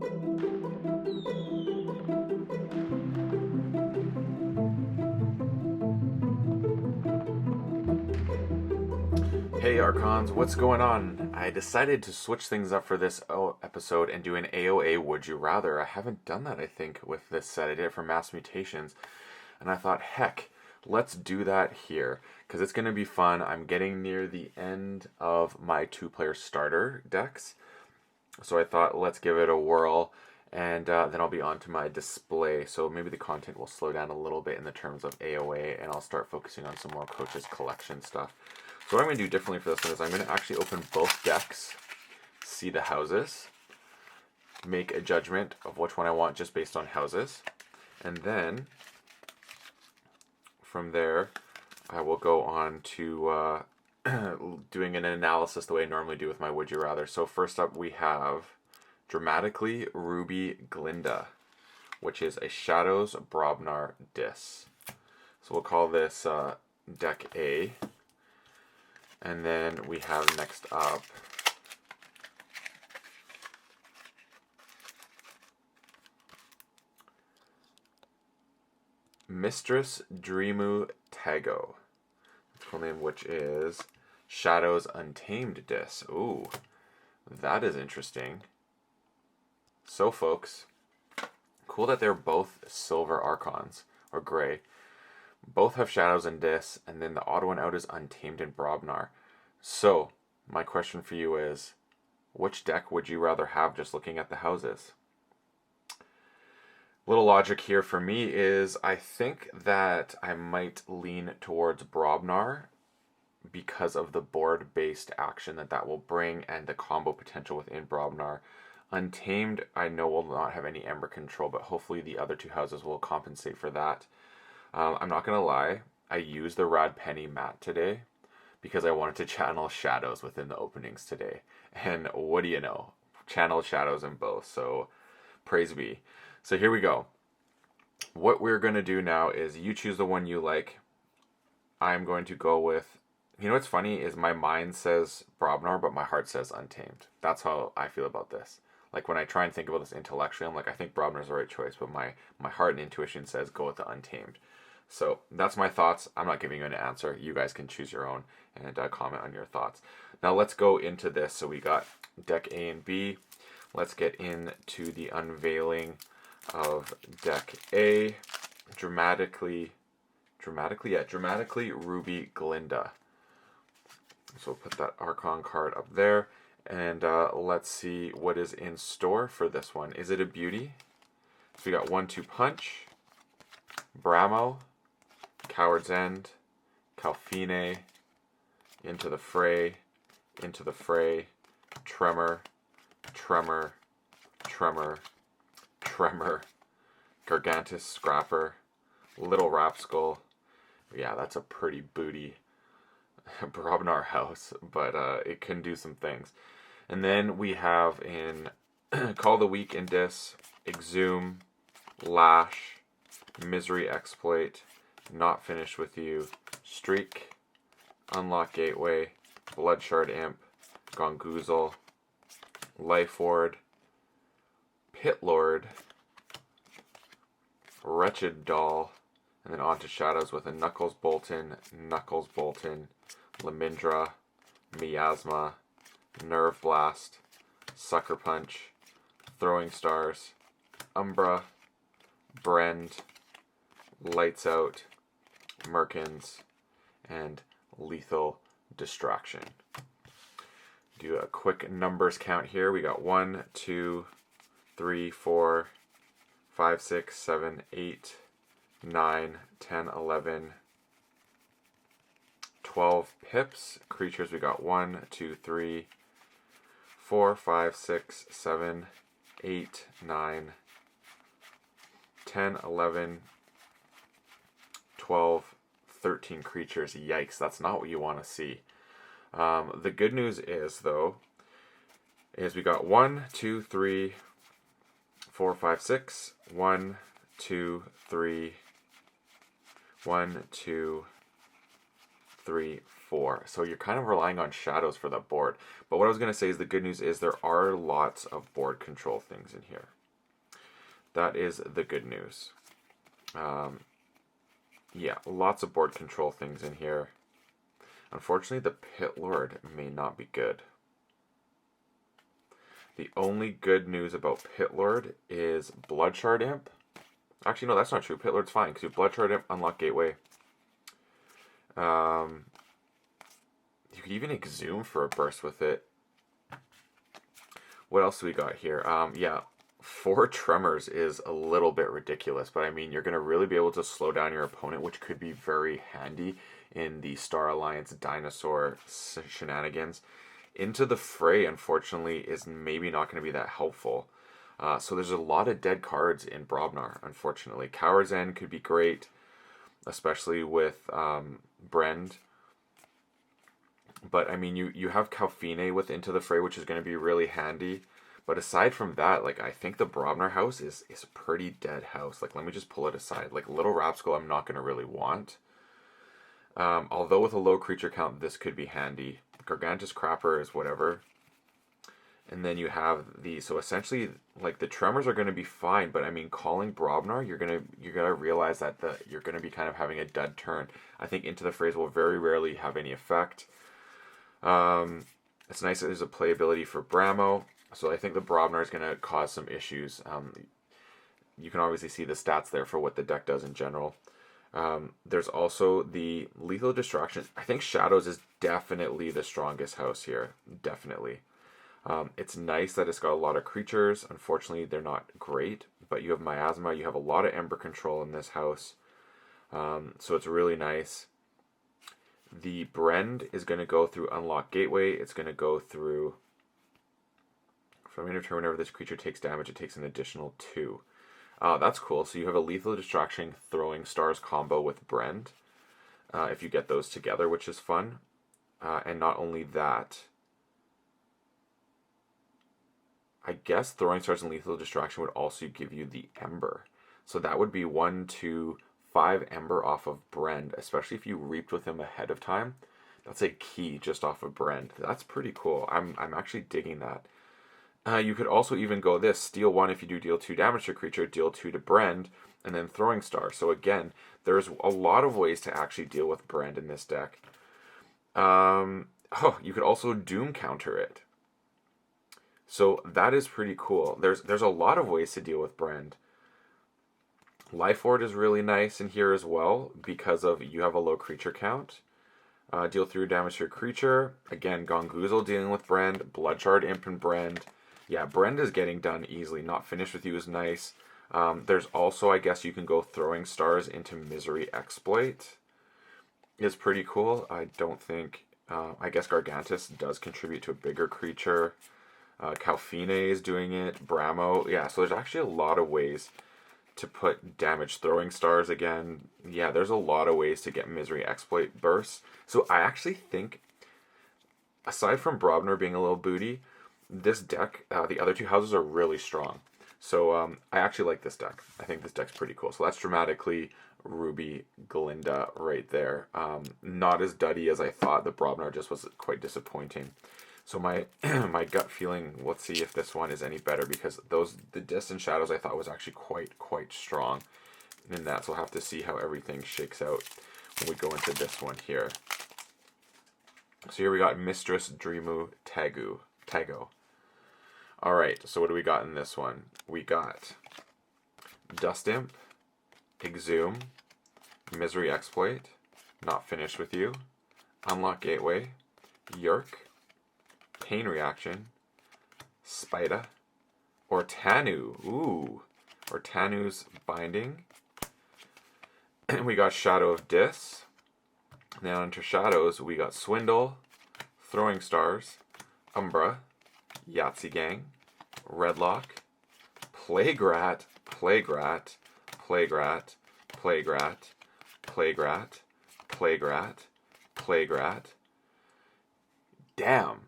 Hey Archons, what's going on? I decided to switch things up for this episode and do an AoA Would You Rather. I haven't done that, I think, with this set. I did it for Mass Mutations, and I thought, heck, let's do that here, because it's going to be fun. I'm getting near the end of my two-player starter decks, so I thought, let's give it a whirl, and then I'll be on to my display, so maybe the content will slow down a little bit in the terms of AoA, and I'll start focusing on some more Coach's Collection stuff. So what I'm going to do differently for this one is I'm going to actually open both decks, see the houses, make a judgment of which one I want just based on houses, and then from there I will go on to doing an analysis the way I normally do with my Would You Rather. So first up we have Dramatically Ruby Glinda, which is a Shadows Brobnar Dis. So we'll call this deck A. And then we have next up Mistress Dreamu Tago. The full name, which is Shadows Untamed Dis. Ooh, that is interesting. So folks, cool that they're both silver Archons, or gray. Both have Shadows and Dis, and then the odd one out is Untamed and Brobnar. So, my question for you is, which deck would you rather have just looking at the houses? Little logic here for me is, I think that I might lean towards Brobnar because of the board-based action that will bring and the combo potential within Brobnar. Untamed, I know will not have any Ember control, but hopefully the other two houses will compensate for that. I'm not going to lie, I used the Rad Penny mat today because I wanted to channel shadows within the openings today. And what do you know? Channeled shadows in both, so praise be. So here we go. What we're going to do now is you choose the one you like. I'm going to go with, you know what's funny is my mind says Brobnar, but my heart says Untamed. That's how I feel about this. Like when I try and think about this intellectually, I'm like, I think Brobnar's the right choice, but my heart and intuition says go with the Untamed. So that's my thoughts. I'm not giving you an answer. You guys can choose your own and comment on your thoughts. Now let's go into this. So we got deck A and B. Let's get into the unveiling of deck A. Dramatically Ruby Glinda. So we'll put that Archon card up there. And let's see what is in store for this one. Is it a beauty? So we got 1-2 Punch, Bramo, Coward's End, Calfine, Into the Fray, Tremor, Gargantus Scrapper, Little Rapskull. Yeah, that's a pretty booty Brobnar house, but it can do some things. And then we have in Call the Weak in Dis, Exhume, Lash, Misery Exploit, Not Finished With You, Streak, Unlock Gateway, Bloodshard Imp, Gongoozle, Life Ward, Pit Lord, Wretched Doll, and then on to Shadows with a Knuckles Bolton, Lemindra, Miasma, Nerve Blast, Sucker Punch, Throwing Stars, Umbra, Brend, Lights Out, Merkins, and Lethal Distraction. Do a quick numbers count here. We got 1, 2, 3, 4, 5, 6, 7, 8, 9, 10, 11, 12 pips. Creatures, we got 1, 2, 3, 4, 5, 6, 7, 8, 9, 10, 11, 12, 13 creatures. Yikes, that's not what you want to see. The good news is, though, is we got 1, 2, 3, 4, 5, 6, 1, 2, 3, 1, 2, 3, 4. So you're kind of relying on shadows for that board. But what I was going to say is the good news is there are lots of board control things in here. That is the good news. Yeah, lots of board control things in here. Unfortunately, the Pit Lord may not be good. The only good news about Pit Lord is Bloodshard Imp. Actually, no, that's not true. Pit Lord's fine, because you have Bloodshard Imp, Unlock Gateway. You could even Exhume for a burst with it. What else do we got here? Yeah, 4 Tremors is a little bit ridiculous, but I mean, you're going to really be able to slow down your opponent, which could be very handy in the Star Alliance dinosaur shenanigans. Into the Fray, unfortunately, is maybe not going to be that helpful. So there's a lot of dead cards in Brobnar, unfortunately. Coward's End could be great, especially with Brend. But, I mean, you have Kalfine with Into the Fray, which is going to be really handy. But aside from that, like, I think the Brobnar house is a pretty dead house. Like, let me just pull it aside. Like, Little Rapskull I'm not going to really want. Although with a low creature count, this could be handy. Gargantus Crapper is whatever. And then you have so essentially, like, the Tremors are going to be fine, but I mean, calling Brobnar, you're gonna realize that you're gonna be kind of having a dud turn. I think Into the Phrase will very rarely have any effect. It's nice that there's a playability for Bramo, so I think the Brobnar is going to cause some issues. You can obviously see the stats there for what the deck does in general. There's also the Lethal Distraction. I think Shadows is definitely the strongest house here. Definitely. It's nice that it's got a lot of creatures. Unfortunately, they're not great, but you have Miasma. You have a lot of Ember control in this house. So it's really nice. The Brend is going to go through Unlock Gateway. It's going to go through... From end of turn, whenever this creature takes damage, it takes an additional 2. That's cool. So you have a Lethal Distraction Throwing Stars combo with Brend. If you get those together, which is fun. And not only that... I guess Throwing Stars and Lethal Distraction would also give you the Ember. So that would be 1, 2, 5 Ember off of Brend, especially if you reaped with him ahead of time. That's a key just off of Brend. That's pretty cool. I'm actually digging that. You could also even go this. Steal 1 if you do deal 2 damage to a creature, deal 2 to Brend, and then Throwing Star. So again, there's a lot of ways to actually deal with Brend in this deck. You could also Doom counter it. So that is pretty cool. There's a lot of ways to deal with Brend. Life Orb is really nice in here as well because of you have a low creature count. Deal 3 damage to your creature. Again, Gonguzel dealing with Brend. Bloodshard Imp and Brend. Yeah, Brend is getting done easily. Not Finished With You is nice. There's also, I guess, you can go Throwing Stars into Misery Exploit. It's pretty cool. I don't think... I guess Gargantus does contribute to a bigger creature. Kalfine is doing it. Bramo. Yeah, so there's actually a lot of ways to put damage. Throwing Stars again. Yeah, there's a lot of ways to get Misery Exploit bursts. So I actually think, aside from Brobnar being a little booty, this deck, the other 2 houses are really strong. So I actually like this deck. I think this deck's pretty cool. So that's Dramatically Ruby Glinda right there. Not as duddy as I thought. The Brobnar just was quite disappointing. So my my gut feeling, let's see if this one is any better, because the Distant Shadows I thought was actually quite strong in that. So we'll have to see how everything shakes out when we go into this one here. So here we got Mistress Dreamu Tago. Alright, so what do we got in this one? We got Dust Imp, Exhume, Misery Exploit, Not Finished With You, Unlock Gateway, Yerk, Pain Reaction, Spida, Ortanu. Ooh, Ortanu's Binding. And we got Shadow of Dis. Now into Shadows, we got Swindle, Throwing Stars, Umbra, Yahtzee Gang, Redlock, Plaguerat, Plaguerat, Plaguerat, Plaguerat, Plaguerat, Plaguerat, Plaguerat. Damn.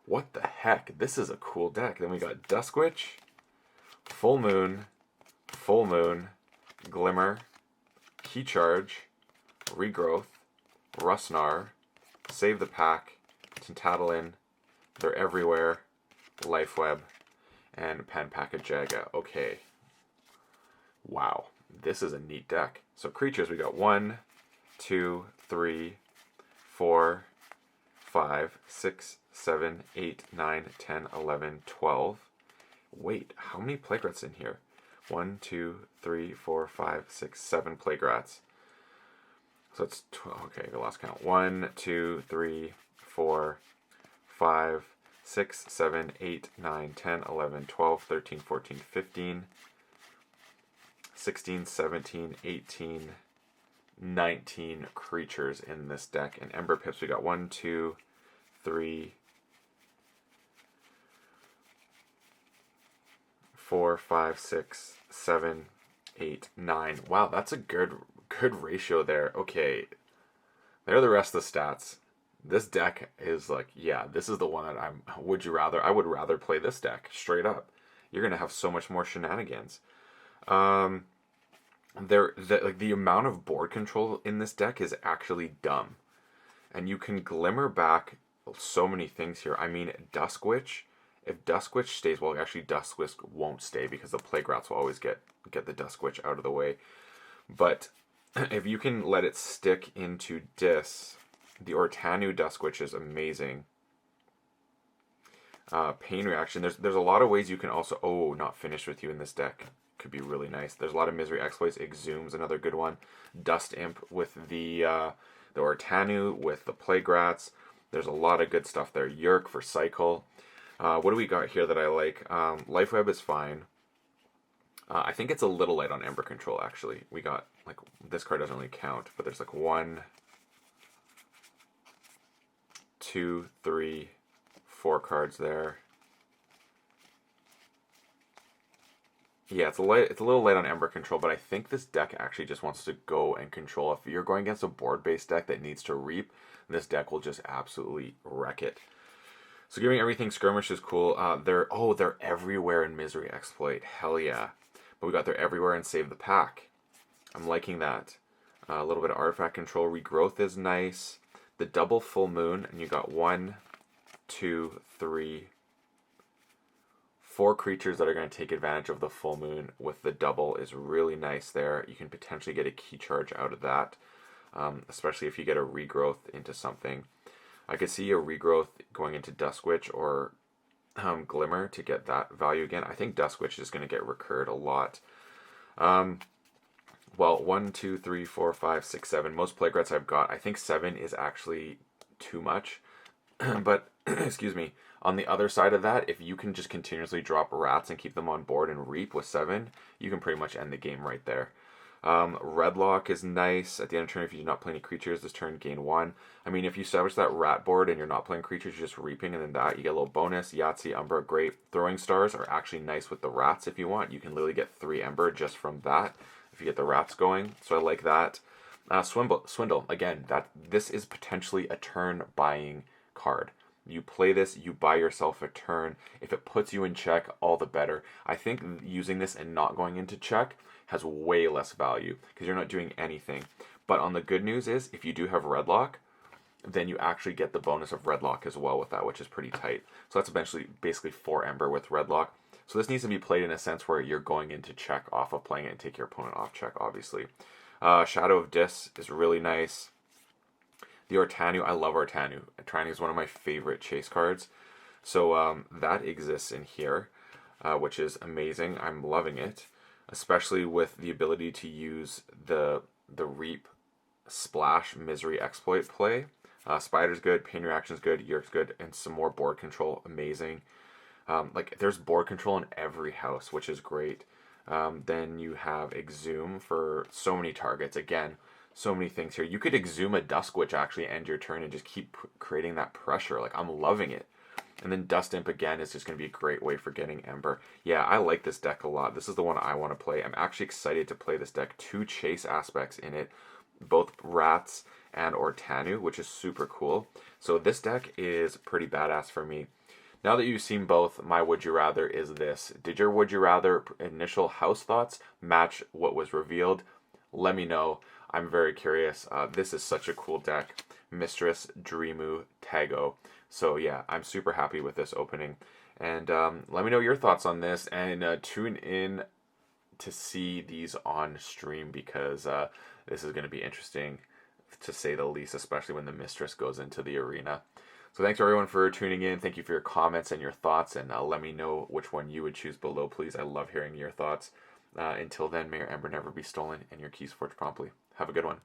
What the heck? This is a cool deck. Then we got Duskwitch, Full Moon, Glimmer, Key Charge, Regrowth, Rusnar, Save the Pack, Tintatalin, They're Everywhere, Life Web, and Pen Packet Jaga. Okay. Wow. This is a neat deck. So creatures, we got 1, 2, 3, 4, 5, 6, 7, 8, 9, 10, 11, 12. Wait, how many Plague Rats in here? 1, 2, 3, 4, 5, 6, 7 Plague Rats. So it's 12. Okay, the last count. 1, 2, 3, 4, 5, 6, 7, 8, 9, 10, 11, 12, 13, 14, 15, 16, 17, 18, 19 creatures in this deck. And Ember Pips, we got 1, 2, 3, 4, 5, 6, 7, 8, 9. Wow, that's a good ratio there. Okay, there are the rest of the stats. This deck is like, yeah, this is the one that I would rather play this deck straight up. You're gonna have so much more shenanigans. The amount of board control in this deck is actually dumb, and you can glimmer back so many things here. I mean, Dusk Witch. If Dusk Witch stays, well, actually Dusk Witch won't stay because the Plague Rats will always get the Dusk Witch out of the way. But if you can let it stick into Dis, the Ortanu Dusk Witch is amazing. Pain Reaction. There's a lot of ways you can also... Not Finished With You in this deck. Could be really nice. There's a lot of Misery Exploits. Exhum's another good one. Dust Imp with the Ortanu, with the Plague Rats. There's a lot of good stuff there. Yerk for Cycle. What do we got here that I like? Life Web is fine. I think it's a little light on Ember Control, actually. We got, like, this card doesn't really count, but there's like 1, 2, 3, 4 cards there. Yeah, it's a little light on Ember Control, but I think this deck actually just wants to go and control. If you're going against a board-based deck that needs to reap, this deck will just absolutely wreck it. So giving everything Skirmish is cool. They're everywhere in Misery Exploit. Hell yeah. But we got They're Everywhere and Save the Pack. I'm liking that. A little bit of Artifact Control. Regrowth is nice. The double Full Moon, and you got 1, 2, 3, 4 creatures that are going to take advantage of the Full Moon with the double is really nice there. You can potentially get a key charge out of that, especially if you get a Regrowth into something. I could see a Regrowth going into Dusk Witch or Glimmer to get that value again. I think Dusk Witch is going to get recurred a lot. Well, 1, 2, 3, 4, 5, 6, 7. Most Plague Rats I've got. I think 7 is actually too much. But, excuse me, on the other side of that, if you can just continuously drop rats and keep them on board and reap with 7, you can pretty much end the game right there. Redlock is nice. At the end of turn, if you do not play any creatures, this turn gain 1. I mean, if you establish that rat board and you're not playing creatures, you're just reaping, and then that, you get a little bonus. Yahtzee, Umbra, great. Throwing Stars are actually nice with the rats if you want. You can literally get 3 Ember just from that if you get the rats going. So I like that. Swindle, again, this is potentially a turn buying card. You play this, you buy yourself a turn. If it puts you in check, all the better. I think using this and not going into check has way less value because you're not doing anything. But on the good news is, if you do have Redlock, then you actually get the bonus of Redlock as well with that, which is pretty tight. So that's basically 4 Ember with Redlock. So this needs to be played in a sense where you're going into check off of playing it and take your opponent off check, obviously. Shadow of Dis is really nice. The Ortanu, I love Ortanu. Ortanu is one of my favorite chase cards. So that exists in here, which is amazing. I'm loving it, especially with the ability to use the Reap Splash Misery Exploit play. Spider's good, Pain Reaction's good, Yerk's good, and some more board control, amazing. There's board control in every house, which is great. Then you have Exhume for so many targets. Again, so many things here. You could Exhume a Dusk Witch, actually end your turn and just keep creating that pressure. Like, I'm loving it. And then Dust Imp again is just going to be a great way for getting Ember. Yeah, I like this deck a lot. This is the one I want to play. I'm actually excited to play this deck. 2 chase aspects in it, both Rats and Ortanu, which is super cool. So this deck is pretty badass for me. Now that you've seen both, my Would You Rather is this. Did your Would You Rather initial house thoughts match what was revealed? Let me know. I'm very curious. This is such a cool deck. Mistress, Dreamu, Tago. So yeah, I'm super happy with this opening. And let me know your thoughts on this, and tune in to see these on stream, because this is going to be interesting to say the least, especially when the Mistress goes into the arena. So thanks everyone for tuning in. Thank you for your comments and your thoughts, and let me know which one you would choose below, please. I love hearing your thoughts. Until then, may your ember never be stolen and your keys forged promptly. Have a good one.